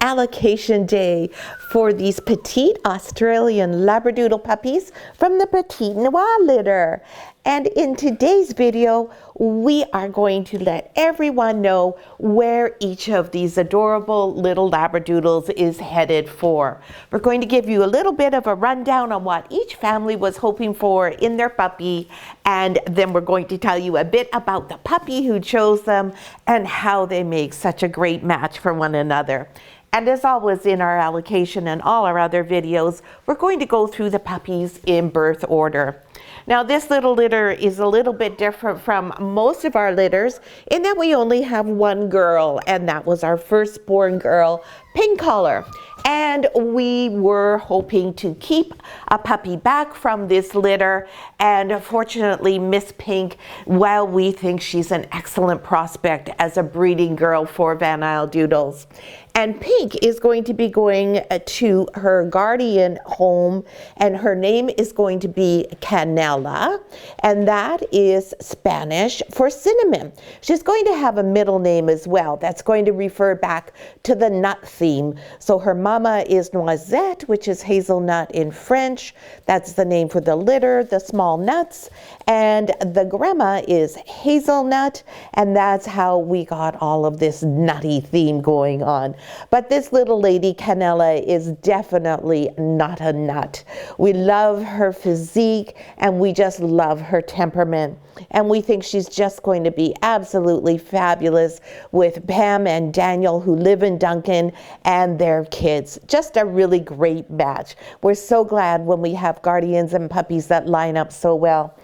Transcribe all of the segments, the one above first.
allocation day for these petite Australian Labradoodle puppies from the Petite Noix litter. And in today's video, we are going to let everyone know where each of these adorable little Labradoodles is headed for. We're going to give you a little bit of a rundown on what each family was hoping for in their puppy, and then we're going to tell you a bit about the puppy who chose them and how they make such a great match for one another. And as always in our allocation and all our other videos, we're going to go through the puppies in birth order. Now this little litter is a little bit different from most of our litters in that we only have one girl, and that was our firstborn girl, Pink Collar. And we were hoping to keep a puppy back from this litter, and fortunately Miss Pink, while we think she's an excellent prospect as a breeding girl for Van Isle Doodles. And Pink is going to be going to her guardian home, and her name is going to be Canella, and that is Spanish for cinnamon. She's going to have a middle name as well that's going to refer back to the nut theme. So her mama is Noisette, which is hazelnut in French. That's the name for the litter, the small nuts. And the grandma is hazelnut, and that's how we got all of this nutty theme going on. But this little lady, Canella, is definitely not a nut. We love her physique, and we just love her temperament. And we think she's just going to be absolutely fabulous with Pam and Daniel, who live in Duncan, and their kids. Just a really great match. We're so glad when we have guardians and puppies that line up so well.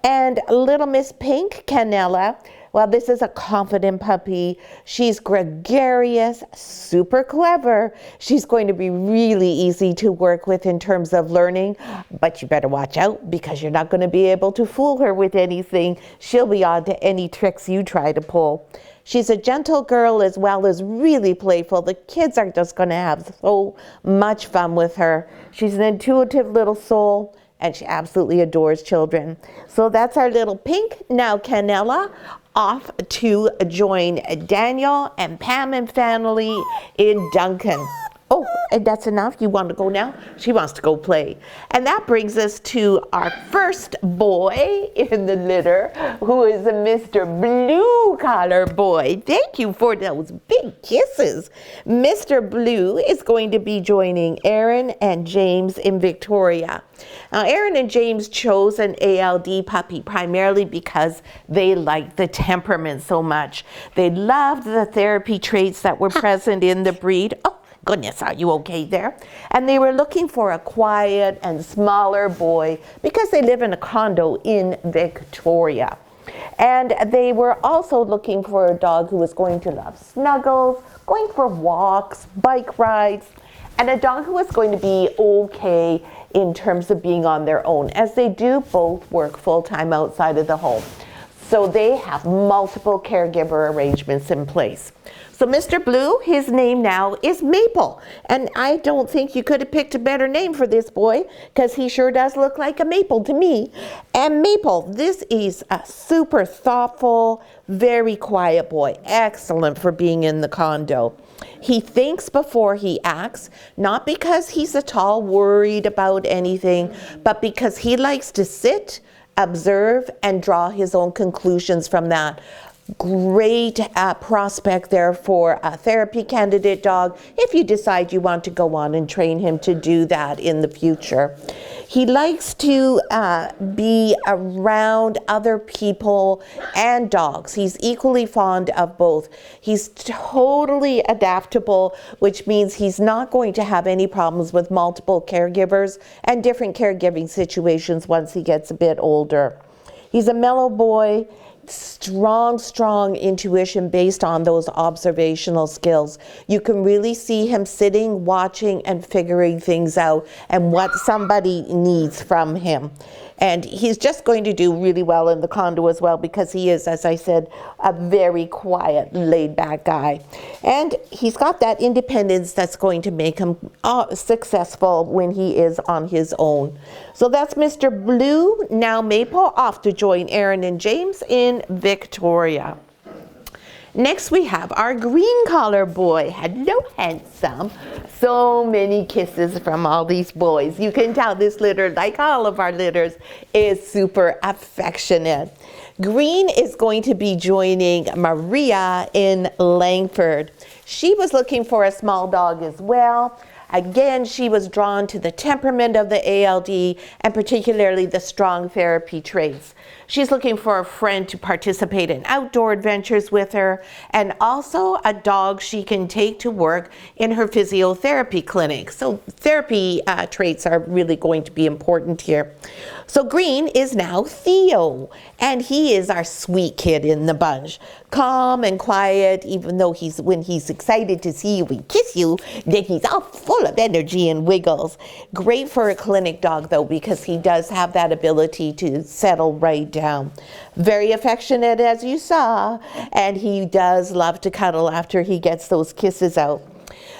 And little Miss Pink, Canella, well, this is a confident puppy. She's gregarious, super clever. She's going to be really easy to work with in terms of learning, but you better watch out because you're not going to be able to fool her with anything. She'll be on to any tricks you try to pull. She's a gentle girl as well as really playful. The kids are just going to have so much fun with her. She's an intuitive little soul, and she absolutely adores children. So that's our little Pink. Now Canella off to join Daniel and Pam and family in Duncan. Oh, and that's enough? You want to go now? She wants to go play. And that brings us to our first boy in the litter, who is a Mr. Blue Collar boy. Thank you for those big kisses. Mr. Blue is going to be joining Aaron and James in Victoria. Now, Aaron and James chose an ALD puppy primarily because they liked the temperament so much. They loved the therapy traits that were present in the breed. Oh, goodness, are you okay there? And they were looking for a quiet and smaller boy because they live in a condo in Victoria. And they were also looking for a dog who was going to love snuggles, going for walks, bike rides, and a dog who was going to be okay in terms of being on their own, as they do both work full-time outside of the home. So they have multiple caregiver arrangements in place. So Mr. Blue, his name now is Maple. And I don't think you could have picked a better name for this boy, because he sure does look like a maple to me. And Maple, this is a super thoughtful, very quiet boy. Excellent for being in the condo. He thinks before he acts, not because he's at all worried about anything, but because he likes to sit, observe, and draw his own conclusions from that. Great prospect there for a therapy candidate dog if you decide you want to go on and train him to do that in the future. He likes to be around other people and dogs. He's equally fond of both. He's totally adaptable, which means he's not going to have any problems with multiple caregivers and different caregiving situations once he gets a bit older. He's a mellow boy. Strong intuition based on those observational skills. You can really see him sitting, watching, and figuring things out and what somebody needs from him. And he's just going to do really well in the condo as well because he is, as I said, a very quiet, laid-back guy. And he's got that independence that's going to make him successful when he is on his own. So that's Mr. Blue. Now Maple off to join Aaron and James in Victoria. Next we have our green collar boy. Hello, handsome. So many kisses from all these boys. You can tell this litter, like all of our litters, is super affectionate. Green is going to be joining Maria in Langford. She was looking for a small dog as well. Again, she was drawn to the temperament of the ALD and particularly the strong therapy traits. She's looking for a friend to participate in outdoor adventures with her, and also a dog she can take to work in her physiotherapy clinic. So therapy traits are really going to be important here. So Green is now Theo, and he is our sweet kid in the bunch. Calm and quiet, even though when he's excited to see you and kiss you, then he's all full of energy and wiggles. Great for a clinic dog though, because he does have that ability to settle right down. Very affectionate, as you saw, and he does love to cuddle after he gets those kisses out.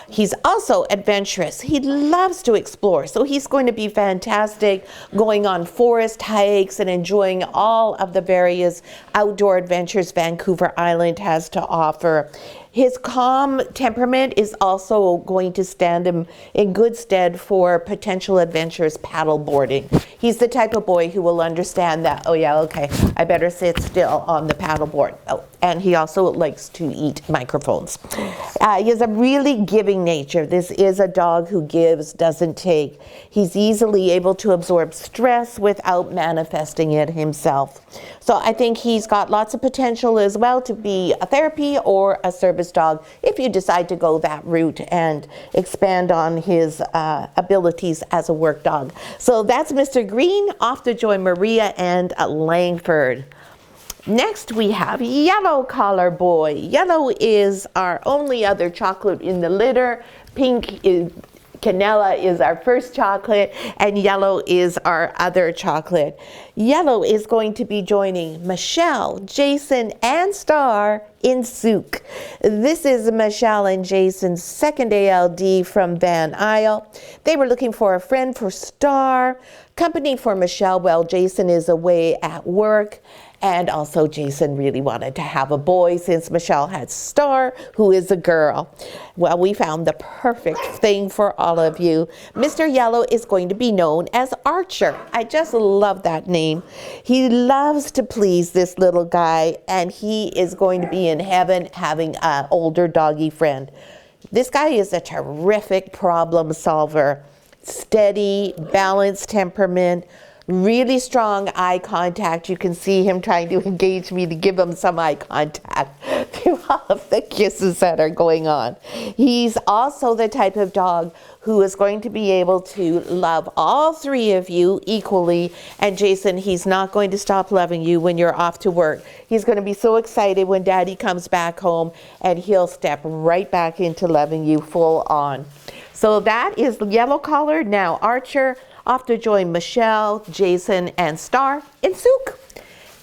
He's also adventurous. He loves to explore, so he's going to be fantastic going on forest hikes and enjoying all of the various outdoor adventures Vancouver Island has to offer. His calm temperament is also going to stand him in good stead for potential adventures paddle boarding. He's the type of boy who will understand that, oh yeah, okay, I better sit still on the paddleboard. Oh, and he also likes to eat microphones. He has a really giving nature. This is a dog who gives, doesn't take. He's easily able to absorb stress without manifesting it himself. So I think he's got lots of potential as well to be a therapy or a service dog if you decide to go that route and expand on his abilities as a work dog. So that's Mr. Green, off to join Maria and Langford. Next we have Yellow Collar Boy. Yellow is our only other chocolate in the litter. Pink is Canella is our first chocolate, and Yellow is our other chocolate. Yellow is going to be joining Michelle, Jason, and Star in Souk. This is Michelle and Jason's second ALD from Van Isle. They were looking for a friend for Star, company for Michelle while Jason is away at work. And also Jason really wanted to have a boy since Michelle had Star, who is a girl. Well, we found the perfect thing for all of you. Mr. Yellow is going to be known as Archer. I just love that name. He loves to please this little guy, and he is going to be in heaven having an older doggy friend. This guy is a terrific problem solver. Steady, balanced temperament. Really strong eye contact. You can see him trying to engage me to give him some eye contact through all of the kisses that are going on. He's also the type of dog who is going to be able to love all three of you equally. And Jason, he's not going to stop loving you when you're off to work. He's going to be so excited when Daddy comes back home, and he'll step right back into loving you full on. So that is Yellow Collar. Now Archer, off to join Michelle, Jason, and Star in Souk.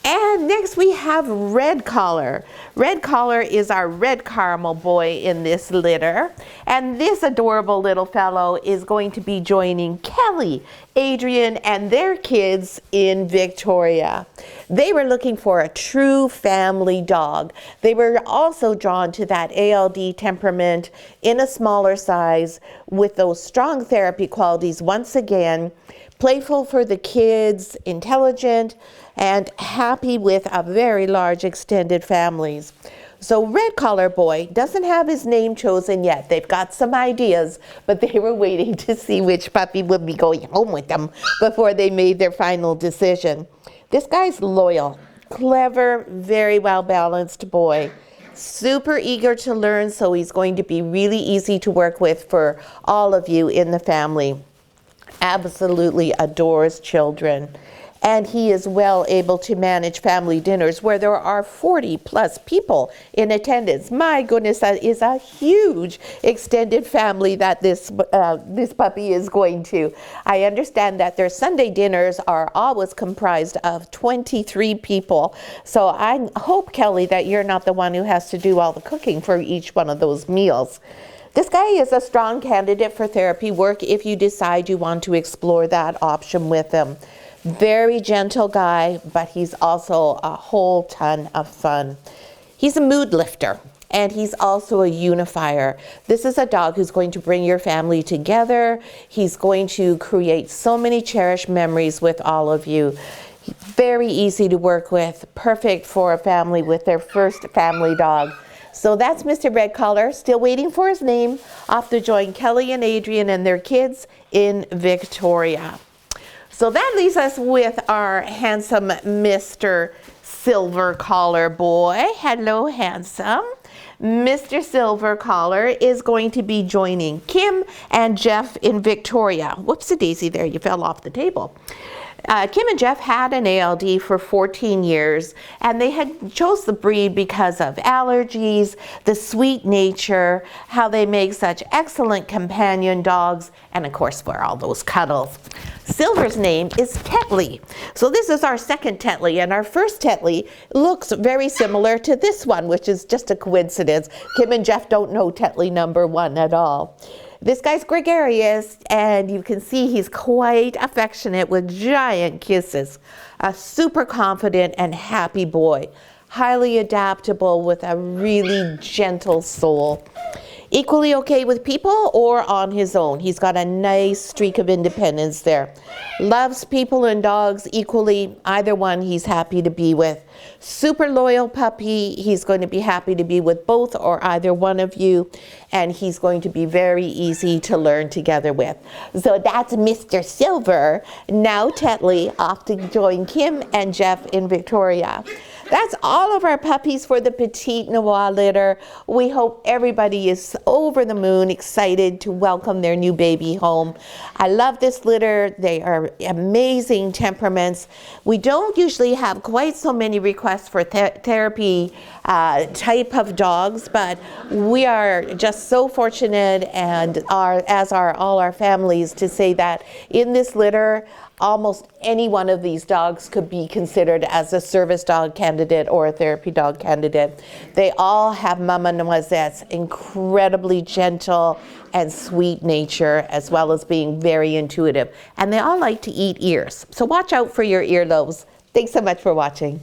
And next we have Red Collar. Red Collar is our red caramel boy in this litter. And this adorable little fellow is going to be joining Kelly, Adrian, and their kids in Victoria. They were looking for a true family dog. They were also drawn to that ALD temperament in a smaller size with those strong therapy qualities once again. Playful for the kids, intelligent, and happy with a very large extended families. So Red Collar Boy doesn't have his name chosen yet. They've got some ideas, but they were waiting to see which puppy would be going home with them before they made their final decision. This guy's loyal, clever, very well-balanced boy. Super eager to learn, so he's going to be really easy to work with for all of you in the family. Absolutely adores children. And he is well able to manage family dinners where there are 40 plus people in attendance. My goodness, that is a huge extended family that this puppy is going to. I understand that their Sunday dinners are always comprised of 23 people. So I hope, Kelly, that you're not the one who has to do all the cooking for each one of those meals. This guy is a strong candidate for therapy work if you decide you want to explore that option with him. Very gentle guy, but he's also a whole ton of fun. He's a mood lifter, and he's also a unifier. This is a dog who's going to bring your family together. He's going to create so many cherished memories with all of you. He's very easy to work with, perfect for a family with their first family dog. So that's Mr. Red Collar, still waiting for his name, off to join Kelly and Adrian and their kids in Victoria. So that leaves us with our handsome Mr. Silver Collar boy. Hello, handsome. Mr. Silver Collar is going to be joining Kim and Jeff in Victoria. Whoops-a-daisy there, you fell off the table. Kim and Jeff had an ALD for 14 years, and they had chose the breed because of allergies, the sweet nature, how they make such excellent companion dogs, and of course for all those cuddles. Silver's name is Tetley. So this is our second Tetley, and our first Tetley looks very similar to this one, which is just a coincidence. Kim and Jeff don't know Tetley number 1 at all. This guy's gregarious, and you can see he's quite affectionate with giant kisses. A super confident and happy boy. Highly adaptable with a really gentle soul. Equally okay with people or on his own. He's got a nice streak of independence there. Loves people and dogs equally. Either one he's happy to be with. Super loyal puppy. He's going to be happy to be with both or either one of you. And he's going to be very easy to learn together with. So that's Mr. Silver. Now Tetley off to join Kim and Jeff in Victoria. That's all of our puppies for the Petite Noix litter. We hope everybody is over the moon, excited to welcome their new baby home. I love this litter. They are amazing temperaments. We don't usually have quite so many requests for therapy type of dogs, but we are just so fortunate, and as are all our families, to say that in this litter, almost any one of these dogs could be considered as a service dog candidate or a therapy dog candidate. They all have Mama Noisette's incredibly gentle and sweet nature, as well as being very intuitive. And they all like to eat ears. So watch out for your earlobes. Thanks so much for watching.